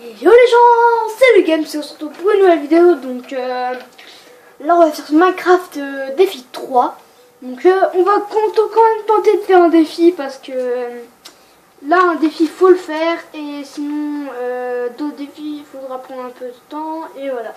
Yo les gens, c'est le Game, c'est surtout pour une nouvelle vidéo. Donc là on va faire ce Minecraft défi 3. Donc on va quand même tenter de faire un défi parce que là un défi faut le faire et sinon d'autres défis il faudra prendre un peu de temps et voilà.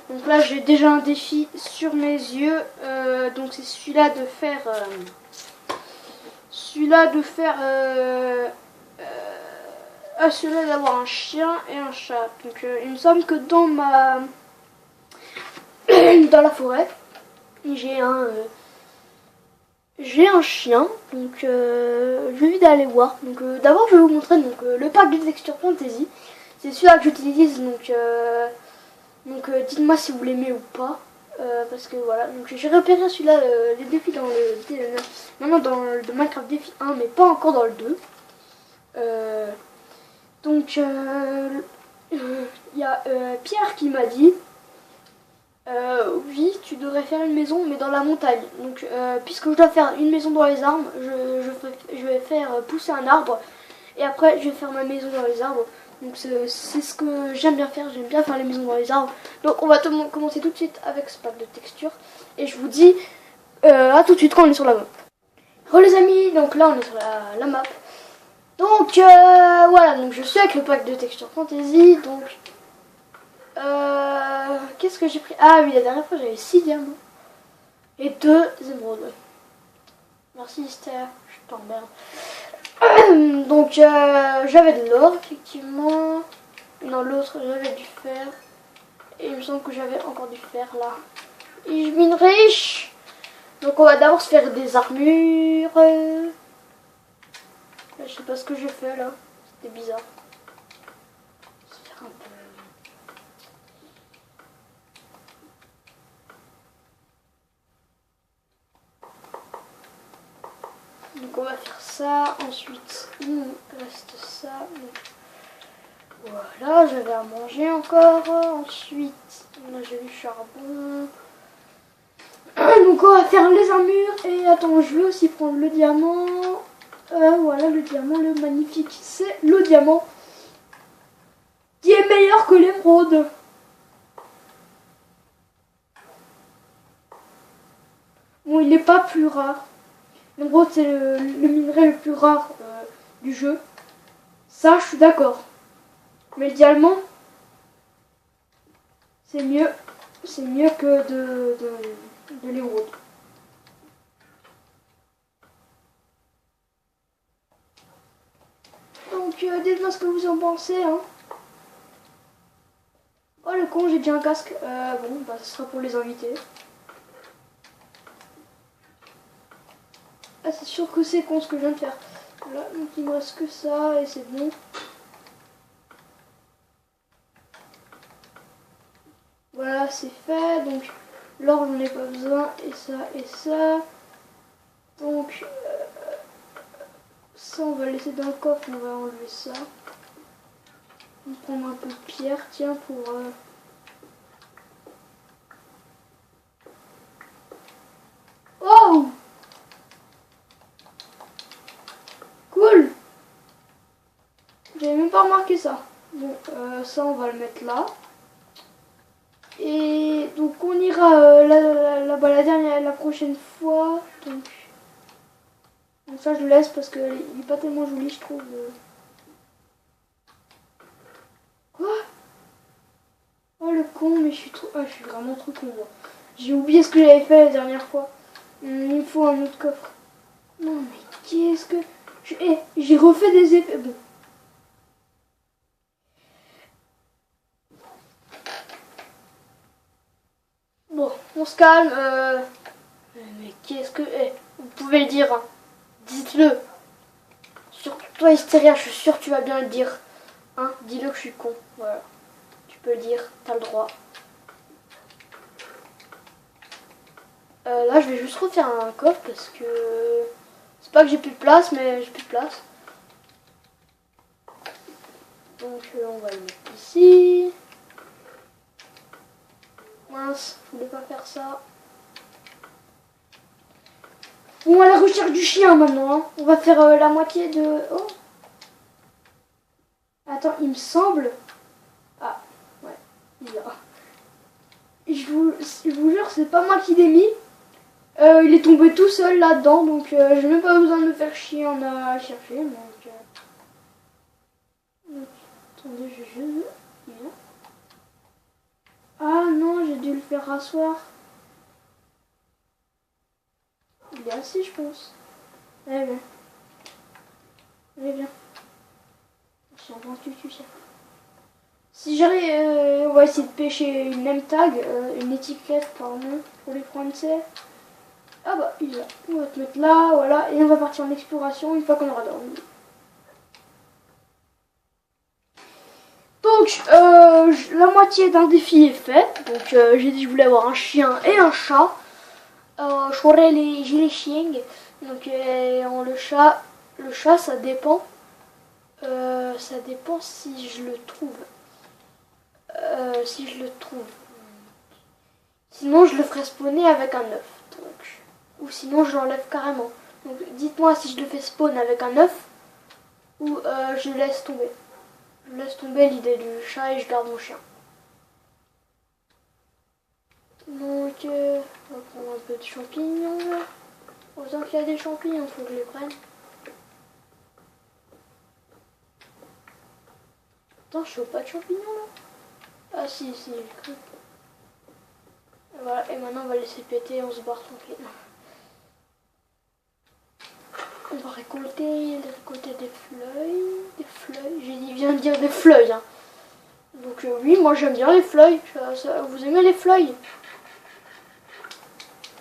Donc là j'ai déjà un défi sur mes yeux, donc c'est celui-là de faire celui-là d'avoir un chien et un chat. Donc il me semble que dans dans la forêt j'ai un chien, donc je vais vite aller voir. Donc d'abord je vais vous montrer le pack de texture fantasy. C'est celui-là que j'utilise, donc dites-moi si vous l'aimez ou pas. Parce que voilà, donc j'ai repéré celui-là, les défis maintenant dans le Minecraft défi 1, mais pas encore dans le 2. Donc il y a Pierre qui m'a dit oui, tu devrais faire une maison mais dans la montagne. Donc puisque je dois faire une maison dans les arbres, je vais faire pousser un arbre et après je vais faire ma maison dans les arbres. Donc c'est ce que j'aime bien faire, j'aime bien faire les maisons dans les arbres. Donc on va commencer tout de suite avec ce pack de textures et je vous dis à tout de suite quand on est sur la map. Re les amis, donc là on est sur la map. Donc voilà, donc je suis avec le pack de texture fantasy. Donc qu'est-ce que j'ai pris? Ah oui, la dernière fois j'avais 6 diamants et 2 émeraudes. Merci Esther, je t'emmerde. Donc j'avais de l'or effectivement. Dans l'autre j'avais du fer. Et il me semble que j'avais encore du fer là. Et je mine riche. Donc on va d'abord se faire des armures. Là, je sais pas ce que j'ai fait là. C'était bizarre. Se faire un peu. Donc on va faire ça. Ensuite il nous reste ça. Donc, voilà, j'avais à manger encore. Ensuite là j'ai du charbon. Donc on va faire les armures. Et attends, je vais aussi prendre le diamant. Voilà le diamant, le magnifique. C'est le diamant qui est meilleur que l'émeraude. Bon, il n'est pas plus rare. L'émeraude c'est le minerai le plus rare du jeu. Ça, je suis d'accord. Mais le diamant, c'est mieux. C'est mieux que de l'émeraude. Donc, dites-moi ce que vous en pensez. Hein. Oh, le con, j'ai déjà un casque. Bon, bah, ce sera pour les invités. Ah, c'est sûr que c'est con ce que je viens de faire. Voilà, donc il me reste que ça et c'est bon. Voilà, c'est fait. Donc, l'or, j'en ai pas besoin. Et ça, et ça. Donc, ça, on va le laisser dans le coffre. On va enlever ça. On va prendre un peu de pierre, tiens, pour... Oh! Cool! J'avais même pas remarqué ça. Bon, ça, on va le mettre là. Et donc, on ira la prochaine fois. Donc ça, je le laisse parce qu'il n'est pas tellement joli, je trouve. Quoi? Oh le con, mais je suis trop... Ah, je suis vraiment trop con. J'ai oublié ce que j'avais fait la dernière fois. Il me faut un autre coffre. Non mais qu'est-ce que... J'ai refait des effets. Bon. Bon, on se calme. Mais qu'est-ce que... vous pouvez le dire. Hein. Dites-le. Surtout toi, Hystéria, je suis sûre que tu vas bien le dire. Hein, dis-le que je suis con. Voilà. Tu peux le dire, t'as le droit. Là, je vais juste refaire un coffre parce que... C'est pas que j'ai plus de place, mais j'ai plus de place. Donc, on va le mettre ici. Mince, je voulais pas faire ça. Bon, à la recherche du chien maintenant. Hein. On va faire la moitié de... Oh. Attends, il me semble Il est là. Je vous jure, c'est pas moi qui l'ai mis. Il est tombé tout seul là-dedans, donc j'ai même pas besoin de me faire chier en à chercher. Donc, attendez, je juste... Ah non, j'ai dû le faire rasseoir. Il est assis, je pense. Allez, viens. Allez, viens. Si j'arrive, on va essayer de pêcher une name tag, une étiquette, pardon, pour les français. Ah bah, il est là. On va te mettre là, voilà, et on va partir en exploration une fois qu'on aura dormi. Donc, la moitié d'un défi est fait. Donc, j'ai dit que je voulais avoir un chien et un chat. J'ai les chiens. Donc, le chat, ça dépend. Ça dépend si je le trouve. Si je le trouve. Sinon, je le ferai spawner avec un œuf. Donc, ou sinon, je l'enlève carrément. Donc, dites-moi si je le fais spawn avec un œuf ou je laisse tomber. Je laisse tomber l'idée du chat et je garde mon chien. Donc, on va prendre un peu de champignons. Autant qu'il y a des champignons, il faut que je les prenne. Attends, je fais pas de champignons là. Ah si, j'ai cru. Voilà, et maintenant on va laisser péter, on se barre tranquille. On va récolter des fleuilles. J'ai dit, viens de dire des fleuilles. Hein. Donc oui, moi j'aime bien les fleuilles. Vous aimez les fleuilles?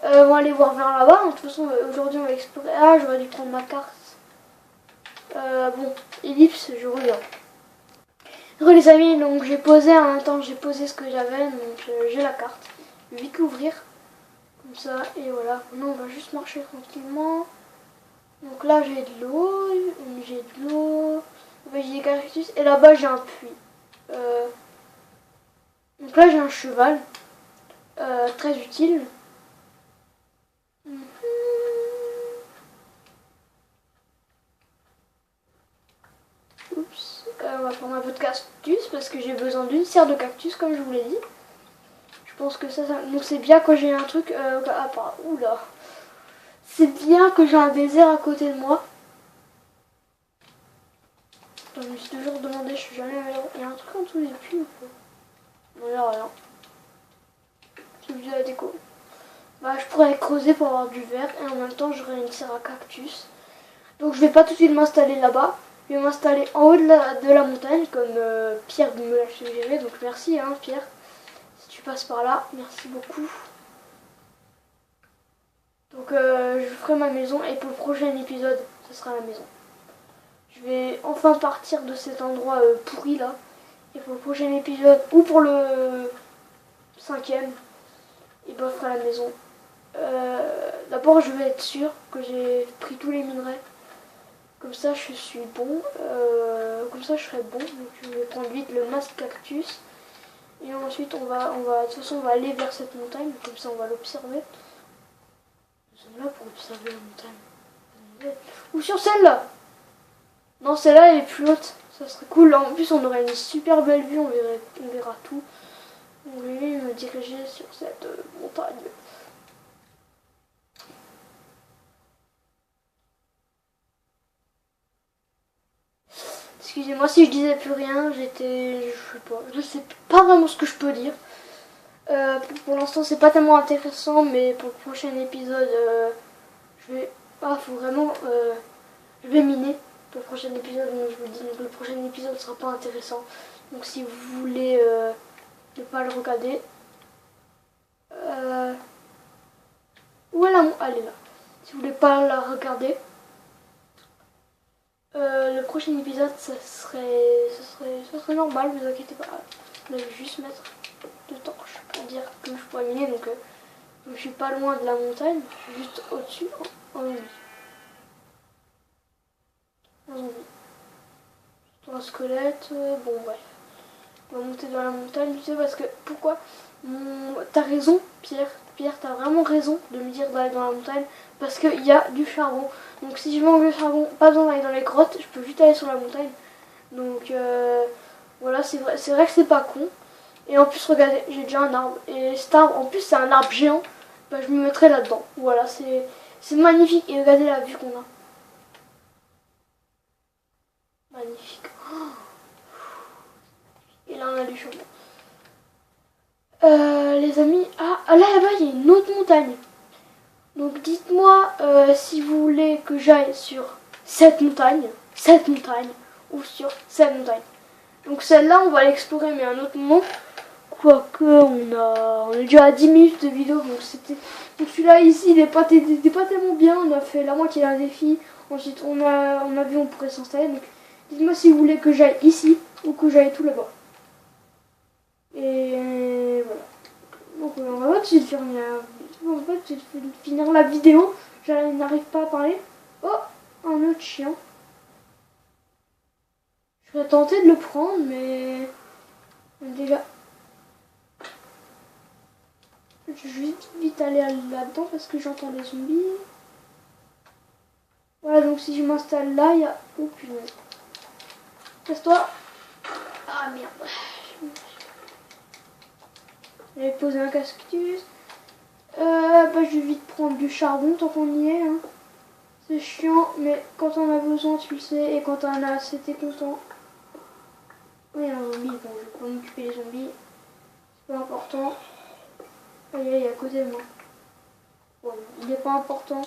On va aller voir vers là-bas. De toute façon, aujourd'hui on va explorer. Ah, j'aurais dû prendre ma carte. Bon, ellipse, je reviens. Re les amis, donc j'ai posé en même temps, j'ai posé ce que j'avais, donc j'ai la carte. Je vais vite l'ouvrir. Comme ça, et voilà. Maintenant on va juste marcher tranquillement. Donc là j'ai de l'eau, j'ai des cactus et là-bas j'ai un puits. Donc là j'ai un cheval, très utile. Oups, on va prendre un peu de cactus parce que j'ai besoin d'une serre de cactus comme je vous l'ai dit. Je pense que ça donc c'est bien quand j'ai un truc, oula. C'est bien que j'ai un désert à côté de moi. Je me suis toujours demandé, je suis jamais allée. Il y a un truc en dessous des puits ou pas? Non, il n'y a rien. C'est juste de la déco. Bah, je pourrais creuser pour avoir du verre et en même temps j'aurai une serre à cactus. Donc je vais pas tout de suite m'installer là-bas. Je vais m'installer en haut de la montagne comme Pierre me l'a suggéré. Donc merci hein, Pierre. Si tu passes par là, merci beaucoup. Donc je ferai ma maison et pour le prochain épisode, ce sera la maison. Je vais enfin partir de cet endroit pourri là. Et pour le prochain épisode, ou pour le 5e, et ben, je ferai la maison. D'abord je vais être sûr que j'ai pris tous les minerais. Comme ça je suis bon. Comme ça je serai bon. Donc je vais prendre vite le masque cactus. Et ensuite de toute façon on va aller vers cette montagne. Comme ça on va l'observer. Nous sommes là pour observer la montagne. Ou sur celle-là. Non, celle-là elle est plus haute. Ça serait cool. En plus on aurait une super belle vue. On verra tout. On va me diriger sur cette montagne. Excusez-moi si je disais plus rien, je sais pas vraiment ce que je peux dire. Pour l'instant c'est pas tellement intéressant, mais pour le prochain épisode, faut vraiment, je vais miner pour le prochain épisode. Donc je vous dis, donc le prochain épisode sera pas intéressant. Donc si vous voulez ne pas le regarder, où est elle est là. Si vous voulez pas la regarder. Le prochain épisode, ça serait normal, vous inquiétez pas. Je vais juste mettre de torches pour dire que je pourrais miner. Donc, je suis pas loin de la montagne, juste au-dessus, en zombie. Un squelette, bon bref. On va monter dans la montagne, tu sais, parce que pourquoi t'as raison, Pierre. Pierre, t'as vraiment raison de me dire d'aller dans la montagne parce qu'il y a du charbon. Donc si je manque de charbon, pas besoin d'aller dans les grottes, je peux juste aller sur la montagne. Donc voilà, c'est vrai que c'est pas con. Et en plus, regardez, j'ai déjà un arbre. Et cet arbre, en plus, c'est un arbre géant. Bah, je me mettrai là-dedans. Voilà, c'est magnifique. Et regardez la vue qu'on a. Magnifique. Oh. Et là, on a du chambon. Les amis, là-bas, il y a une autre montagne. Donc, dites-moi si vous voulez que j'aille sur cette montagne, ou sur cette montagne. Donc, celle-là, on va l'explorer, mais à un autre moment. Quoique, on est déjà à 10 minutes de vidéo, donc c'était. Donc, celui-là, ici, il est pas tellement bien. On a fait la moitié d'un défi. Ensuite, on a vu, on pourrait s'installer. Donc, dites-moi si vous voulez que j'aille ici, ou que j'aille tout là-bas. Et voilà. Donc on va pas tout de suite finir la vidéo. Je n'arrive pas à parler. Oh, un autre chien. Je vais tenter de le prendre, mais déjà, je vais vite aller là-dedans parce que j'entends des zombies. Voilà, donc si je m'installe là, il y a aucune. Casse-toi. Ah merde. J'avais posé un cactus. Bah, je vais vite prendre du charbon tant qu'on y est. Hein. C'est chiant, mais quand on a besoin, tu le sais. Et quand on a assez, t'es content. Oui, il y a un zombie. Bon, je vais pas m'occuper des zombies. C'est pas important. Aïe, aïe, à côté de moi. Bon, il n'est pas important.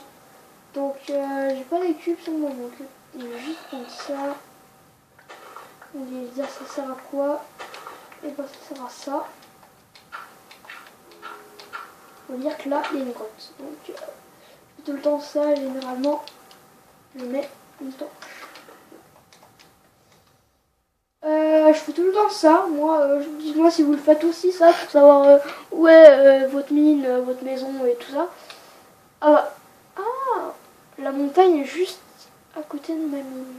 Donc, j'ai pas les cubes sur moi. Donc, je vais juste prendre ça. On va dire ça sert à quoi. Et bah, ça sert à ça. On va dire que là, il y a une grotte. Donc, je fais tout le temps ça. Généralement, je mets une torche. Je fais tout le temps ça. Moi, dites-moi si vous le faites aussi, ça, pour savoir où est votre mine, votre maison et tout ça. La montagne est juste à côté de ma mine.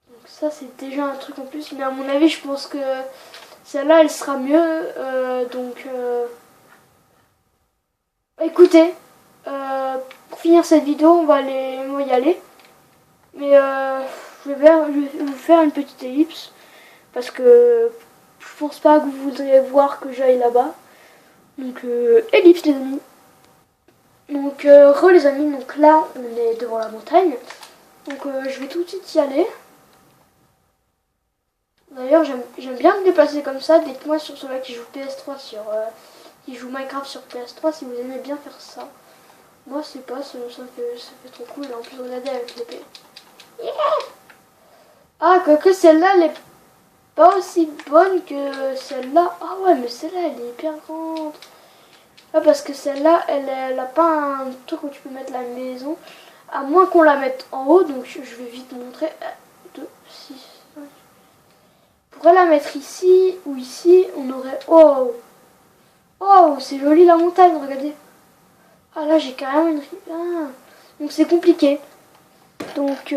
Donc ça, c'est déjà un truc en plus. Mais à mon avis, je pense que celle-là, elle sera mieux. Écoutez, pour finir cette vidéo, on va y aller. Mais je vais vous faire une petite ellipse. Parce que je pense pas que vous voudriez voir que j'aille là-bas. Donc, ellipse les amis. Donc, les amis, donc là, on est devant la montagne. Donc, je vais tout de suite y aller. D'ailleurs, j'aime bien me déplacer comme ça. Dites-moi sur ceux-là qui jouent PS3, qui jouent Minecraft sur PS3, si vous aimez bien faire ça. Moi, c'est pas, ça fait trop cool. En plus, regardez avec l'épée. Yeah, ah, quoique celle-là, elle est pas aussi bonne que celle-là. Ah ouais, mais celle-là, elle est hyper grande. Ah, parce que celle-là, elle a pas un truc où tu peux mettre la maison. À moins qu'on la mette en haut, donc je vais vite montrer. 1, 2, 6, 5. On pourrait la mettre ici ou ici. On aurait... Oh, oh, c'est joli la montagne, regardez. Ah là, j'ai carrément une... Ah. Donc c'est compliqué. Donc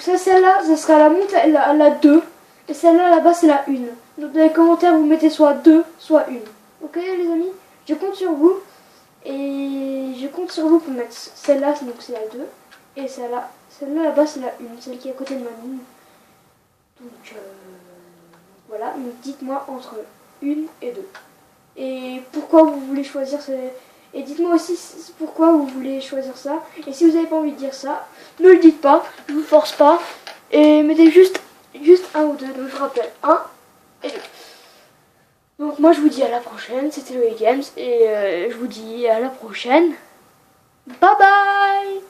ça, celle-là, ça sera la montagne, la 2. Et celle-là, là-bas, c'est la 1. Donc dans les commentaires, vous mettez soit 2, soit 1. Ok les amis, je compte sur vous. Et je compte sur vous pour mettre celle-là, donc c'est la 2. Et celle-là là-bas, c'est la 1. Celle qui est à côté de ma mine. Donc voilà, donc dites-moi entre 1 et 2. Et pourquoi vous voulez choisir Et dites-moi aussi pourquoi vous voulez choisir ça. Et si vous n'avez pas envie de dire ça, ne le dites pas, je vous force pas. Et mettez juste 1 ou 2. Donc je rappelle 1 et 2. Donc moi je vous dis à la prochaine, c'était Loïc Games. Et je vous dis à la prochaine. Bye bye.